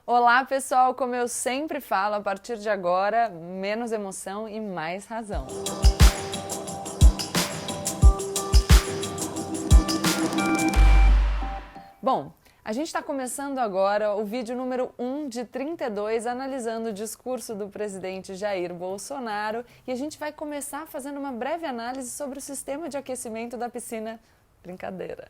Olá pessoal, como eu sempre falo, a partir de agora, menos emoção e mais razão. Bom, a gente está começando agora o vídeo número 1 de 32, analisando o discurso do presidente Jair Bolsonaro, e a gente vai começar fazendo uma breve análise sobre o sistema de aquecimento da piscina. Brincadeira.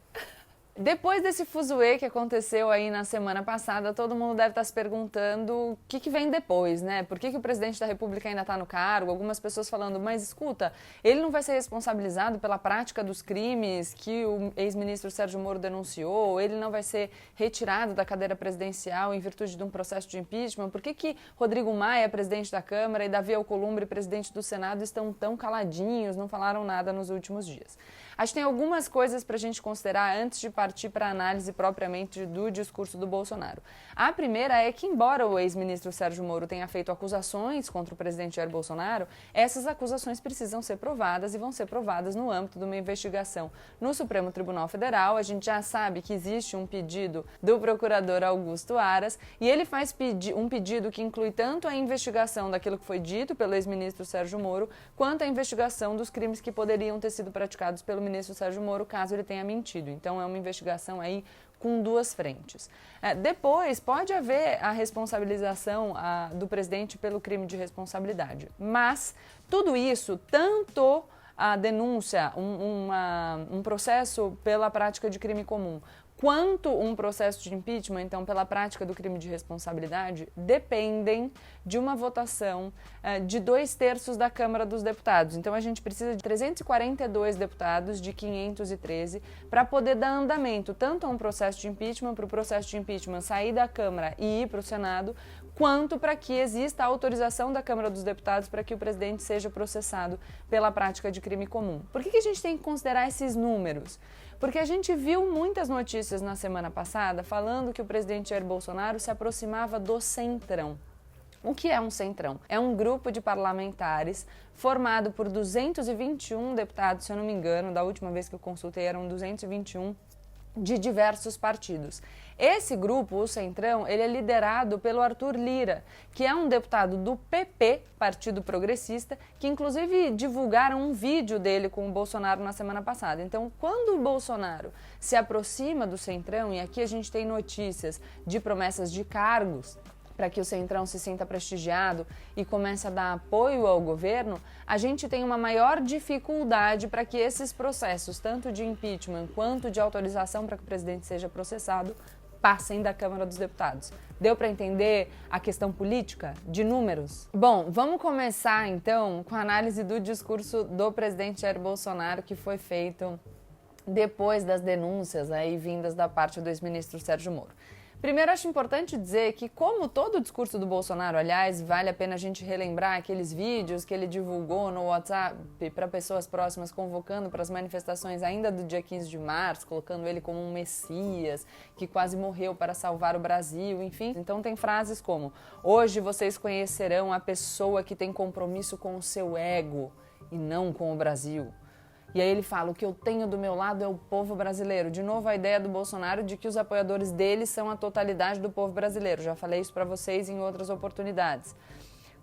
Depois desse fuzuê que aconteceu aí na semana passada, todo mundo deve estar se perguntando o que vem depois, né? Por que o presidente da República ainda está no cargo? Algumas pessoas falando, mas escuta, ele não vai ser responsabilizado pela prática dos crimes que o ex-ministro Sérgio Moro denunciou? Ele não vai ser retirado da cadeira presidencial em virtude de um processo de impeachment? Por que Rodrigo Maia, presidente da Câmara, e Davi Alcolumbre, presidente do Senado, estão tão caladinhos, não falaram nada nos últimos dias? Acho que tem algumas coisas para a gente considerar antes de partir para a análise propriamente do discurso do Bolsonaro. A primeira é que, embora o ex-ministro Sérgio Moro tenha feito acusações contra o presidente Jair Bolsonaro, essas acusações precisam ser provadas e vão ser provadas no âmbito de uma investigação no Supremo Tribunal Federal. A gente já sabe que existe um pedido do procurador Augusto Aras e ele faz um pedido que inclui tanto a investigação daquilo que foi dito pelo ex-ministro Sérgio Moro, quanto a investigação dos crimes que poderiam ter sido praticados pelo ministro Sérgio Moro, caso ele tenha mentido. Então, é uma investigação aí com duas frentes. Depois, pode haver a responsabilização do presidente pelo crime de responsabilidade. Mas, tudo isso, tanto a denúncia, um processo pela prática de crime comum, quanto um processo de impeachment, então, pela prática do crime de responsabilidade, dependem de uma votação de 2/3 da Câmara dos Deputados. Então, a gente precisa de 342 deputados de 513 para poder dar andamento tanto a um processo de impeachment, para o processo de impeachment sair da Câmara e ir para o Senado, quanto para que exista a autorização da Câmara dos Deputados para que o presidente seja processado pela prática de crime comum. Por que a gente tem que considerar esses números? Porque a gente viu muitas notícias na semana passada falando que o presidente Jair Bolsonaro se aproximava do Centrão. O que é um Centrão? É um grupo de parlamentares formado por 221 deputados, se eu não me engano, da última vez que eu consultei eram 221 de diversos partidos. Esse grupo, o Centrão, ele é liderado pelo Arthur Lira, que é um deputado do PP, Partido Progressista, que inclusive divulgaram um vídeo dele com o Bolsonaro na semana passada. Então, quando o Bolsonaro se aproxima do Centrão, e aqui a gente tem notícias de promessas de cargos, para que o Centrão se sinta prestigiado e comece a dar apoio ao governo, a gente tem uma maior dificuldade para que esses processos, tanto de impeachment quanto de autorização para que o presidente seja processado, passem da Câmara dos Deputados. Deu para entender a questão política de números? Bom, vamos começar então com a análise do discurso do presidente Jair Bolsonaro, que foi feito depois das denúncias aí vindas da parte do ex-ministro Sérgio Moro. Primeiro, acho importante dizer que, como todo o discurso do Bolsonaro, aliás, vale a pena a gente relembrar aqueles vídeos que ele divulgou no WhatsApp para pessoas próximas, convocando para as manifestações ainda do dia 15 de março, colocando ele como um messias, que quase morreu para salvar o Brasil, enfim. Então tem frases como, hoje vocês conhecerão a pessoa que tem compromisso com o seu ego e não com o Brasil. E aí ele fala, o que eu tenho do meu lado é o povo brasileiro. De novo, a ideia do Bolsonaro de que os apoiadores dele são a totalidade do povo brasileiro. Já falei isso para vocês em outras oportunidades.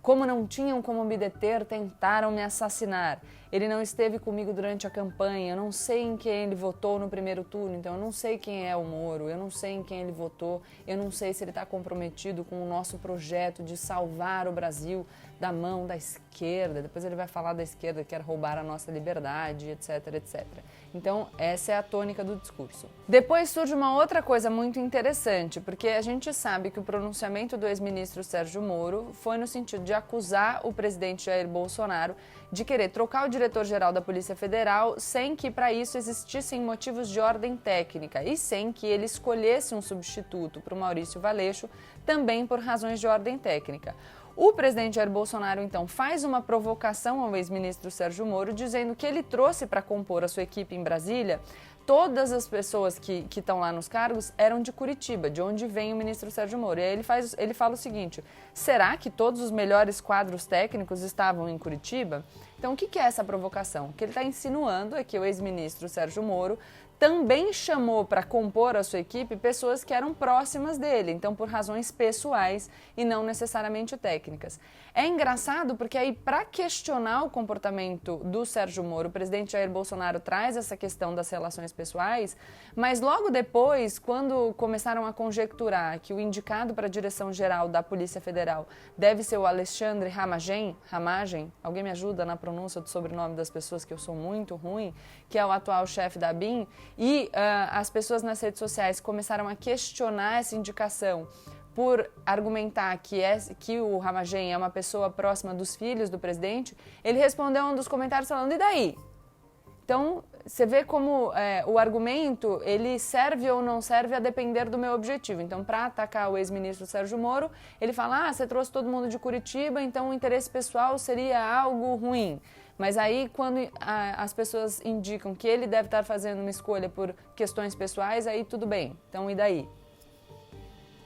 Como não tinham como me deter, tentaram me assassinar. Ele não esteve comigo durante a campanha, eu não sei em quem ele votou no primeiro turno, então eu não sei quem é o Moro, eu não sei em quem ele votou, eu não sei se ele está comprometido com o nosso projeto de salvar o Brasil da mão da esquerda. Depois ele vai falar da esquerda, que quer roubar a nossa liberdade, etc, etc. Então, essa é a tônica do discurso. Depois surge uma outra coisa muito interessante, porque a gente sabe que o pronunciamento do ex-ministro Sérgio Moro foi no sentido de acusar o presidente Jair Bolsonaro de querer trocar o diretor-geral da Polícia Federal sem que para isso existissem motivos de ordem técnica e sem que ele escolhesse um substituto para o Maurício Valeixo, também por razões de ordem técnica. O presidente Jair Bolsonaro, então, faz uma provocação ao ex-ministro Sérgio Moro, dizendo que ele trouxe para compor a sua equipe em Brasília todas as pessoas que estão lá nos cargos eram de Curitiba, de onde vem o ministro Sérgio Moro. E aí ele fala o seguinte, será que todos os melhores quadros técnicos estavam em Curitiba? Então, o que é essa provocação? O que ele está insinuando é que o ex-ministro Sérgio Moro também chamou para compor a sua equipe pessoas que eram próximas dele, então por razões pessoais e não necessariamente técnicas. É engraçado porque aí, para questionar o comportamento do Sérgio Moro, o presidente Jair Bolsonaro traz essa questão das relações pessoais, mas logo depois, quando começaram a conjecturar que o indicado para a direção-geral da Polícia Federal deve ser o Alexandre Ramagem, alguém me ajuda na pronúncia do sobrenome das pessoas que eu sou muito ruim, que é o atual chefe da ABIN, e as pessoas nas redes sociais começaram a questionar essa indicação por argumentar que o Ramagem é uma pessoa próxima dos filhos do presidente, ele respondeu a um dos comentários falando, e daí? Então, você vê como o argumento, ele serve ou não serve a depender do meu objetivo. Então, para atacar o ex-ministro Sérgio Moro, ele fala, você trouxe todo mundo de Curitiba, então o interesse pessoal seria algo ruim. Mas aí, quando as pessoas indicam que ele deve estar fazendo uma escolha por questões pessoais, aí tudo bem. Então, e daí?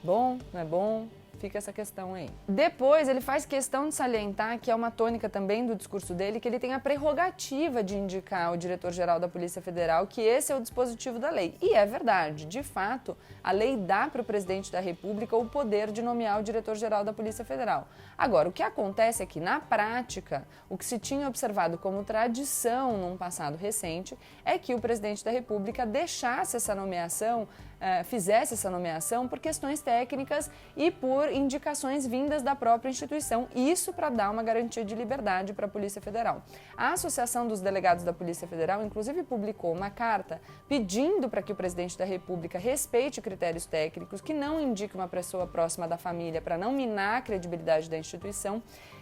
Bom, não é bom? Fica essa questão aí. Depois, ele faz questão de salientar, que é uma tônica também do discurso dele, que ele tem a prerrogativa de indicar o diretor-geral da Polícia Federal, que esse é o dispositivo da lei. E é verdade, de fato, a lei dá para o presidente da República o poder de nomear o diretor-geral da Polícia Federal. Agora, o que acontece é que, na prática, o que se tinha observado como tradição num passado recente é que o presidente da República deixasse essa nomeação, fizesse essa nomeação por questões técnicas e por indicações vindas da própria instituição, isso para dar uma garantia de liberdade para a Polícia Federal. A Associação dos Delegados da Polícia Federal, inclusive, publicou uma carta pedindo para que o presidente da República respeite critérios técnicos, que não indique uma pessoa próxima da família para não minar a credibilidade da instituição,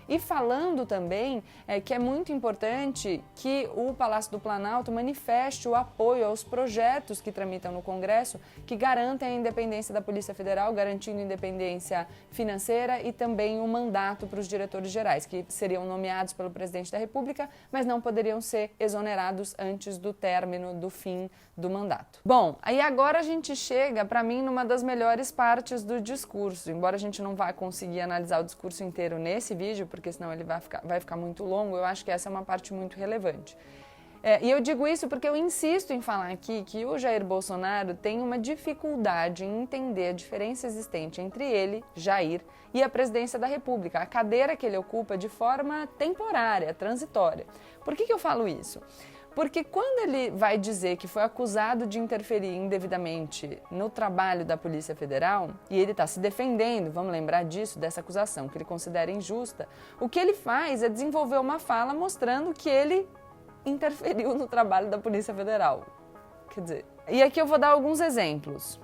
e falando também que é muito importante que o Palácio do Planalto manifeste o apoio aos projetos que tramitam no Congresso que garantem a independência da Polícia Federal, garantindo independência financeira e também o mandato para os diretores gerais, que seriam nomeados pelo presidente da República, mas não poderiam ser exonerados antes do término, do fim do mandato. Bom, aí agora a gente chega, para mim, numa das melhores partes do discurso, embora a gente não vá conseguir analisar o discurso inteiro nesse vídeo, porque senão ele vai ficar muito longo, eu acho que essa é uma parte muito relevante. E eu digo isso porque eu insisto em falar aqui que o Jair Bolsonaro tem uma dificuldade em entender a diferença existente entre ele, Jair, e a presidência da República, a cadeira que ele ocupa de forma temporária, transitória. Por que eu falo isso? Porque quando ele vai dizer que foi acusado de interferir indevidamente no trabalho da Polícia Federal, e ele está se defendendo, vamos lembrar disso, dessa acusação que ele considera injusta, o que ele faz é desenvolver uma fala mostrando que ele interferiu no trabalho da Polícia Federal. Quer dizer, e aqui eu vou dar alguns exemplos.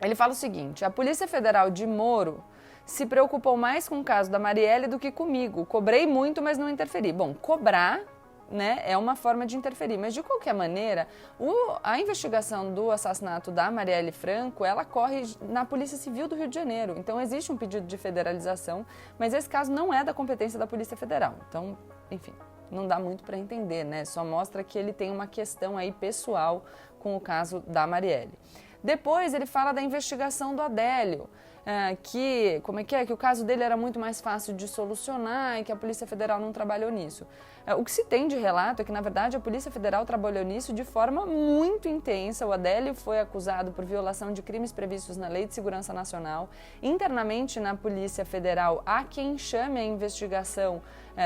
Ele fala o seguinte, a Polícia Federal de Moro se preocupou mais com o caso da Marielle do que comigo. Cobrei muito, mas não interferi. Bom, cobrar, né, é uma forma de interferir, mas de qualquer maneira, a investigação do assassinato da Marielle Franco, ela corre na Polícia Civil do Rio de Janeiro, então existe um pedido de federalização, mas esse caso não é da competência da Polícia Federal, então, enfim, não dá muito para entender, né, só mostra que ele tem uma questão aí pessoal com o caso da Marielle. Depois ele fala da investigação do Adélio, que o caso dele era muito mais fácil de solucionar e que a Polícia Federal não trabalhou nisso. O que se tem de relato é que, na verdade, a Polícia Federal trabalhou nisso de forma muito intensa. O Adélio foi acusado por violação de crimes previstos na Lei de Segurança Nacional. Internamente, na Polícia Federal, há quem chame a investigação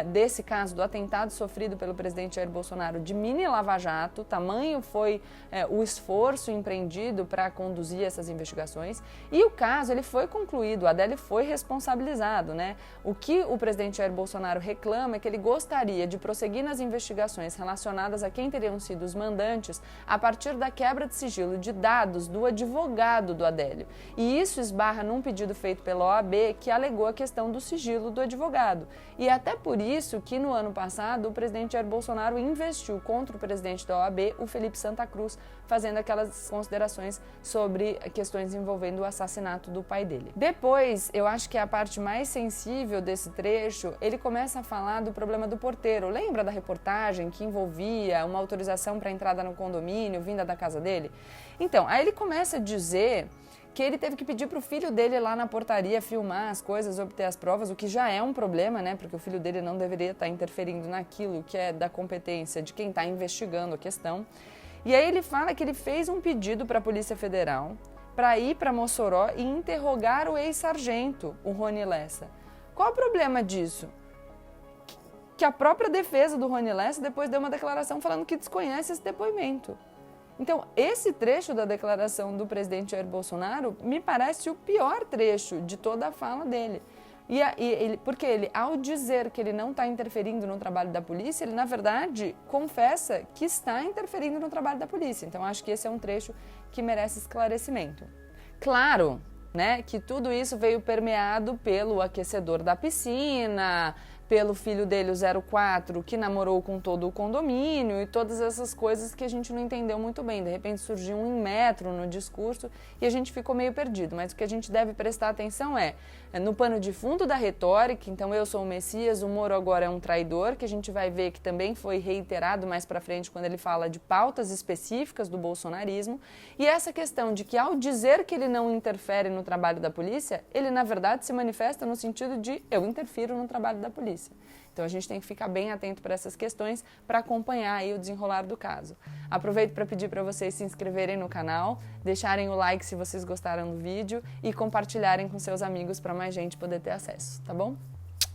desse caso do atentado sofrido pelo presidente Jair Bolsonaro de mini lava-jato. Tamanho foi o esforço empreendido para conduzir essas investigações. E o caso ele foi concluído, o Adélio foi responsabilizado, né? O que o presidente Jair Bolsonaro reclama é que ele gostaria de prosseguir nas investigações relacionadas a quem teriam sido os mandantes a partir da quebra de sigilo de dados do advogado do Adélio. E isso esbarra num pedido feito pela OAB que alegou a questão do sigilo do advogado. E é até por isso que no ano passado o presidente Jair Bolsonaro investiu contra o presidente da OAB, o Felipe Santa Cruz, fazendo aquelas considerações sobre questões envolvendo o assassinato do pai dele. Depois, eu acho que é a parte mais sensível desse trecho, ele começa a falar do problema do porteiro. Lembra da reportagem que envolvia uma autorização para entrada no condomínio, vinda da casa dele? Então, aí ele começa a dizer que ele teve que pedir para o filho dele lá na portaria filmar as coisas, obter as provas, o que já é um problema, né? Porque o filho dele não deveria estar interferindo naquilo que é da competência de quem está investigando a questão. E aí ele fala que ele fez um pedido para a Polícia Federal para ir para Mossoró e interrogar o ex-sargento, o Rony Lessa. Qual o problema disso? Que a própria defesa do Rony Lessa depois deu uma declaração falando que desconhece esse depoimento. Então, esse trecho da declaração do presidente Jair Bolsonaro me parece o pior trecho de toda a fala dele. Porque ele, ao dizer que ele não está interferindo no trabalho da polícia, ele, na verdade, confessa que está interferindo no trabalho da polícia. Então, acho que esse é um trecho que merece esclarecimento. Claro, né, que tudo isso veio permeado pelo aquecedor da piscina, pelo filho dele, o 04, que namorou com todo o condomínio e todas essas coisas que a gente não entendeu muito bem. De repente surgiu um metro no discurso e a gente ficou meio perdido. Mas o que a gente deve prestar atenção é no pano de fundo da retórica, então eu sou o Messias, o Moro agora é um traidor, que a gente vai ver que também foi reiterado mais pra frente quando ele fala de pautas específicas do bolsonarismo. E essa questão de que ao dizer que ele não interfere no trabalho da polícia, ele na verdade se manifesta no sentido de eu interfiro no trabalho da polícia. Então a gente tem que ficar bem atento para essas questões para acompanhar aí o desenrolar do caso. Aproveito para pedir para vocês se inscreverem no canal, deixarem o like se vocês gostaram do vídeo e compartilharem com seus amigos para mais gente poder ter acesso, tá bom?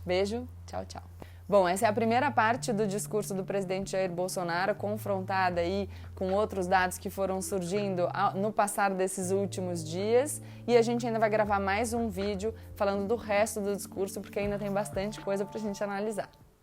Beijo, tchau, tchau. Bom, essa é a primeira parte do discurso do presidente Jair Bolsonaro, confrontada aí com outros dados que foram surgindo no passar desses últimos dias. E a gente ainda vai gravar mais um vídeo falando do resto do discurso, porque ainda tem bastante coisa pra gente analisar.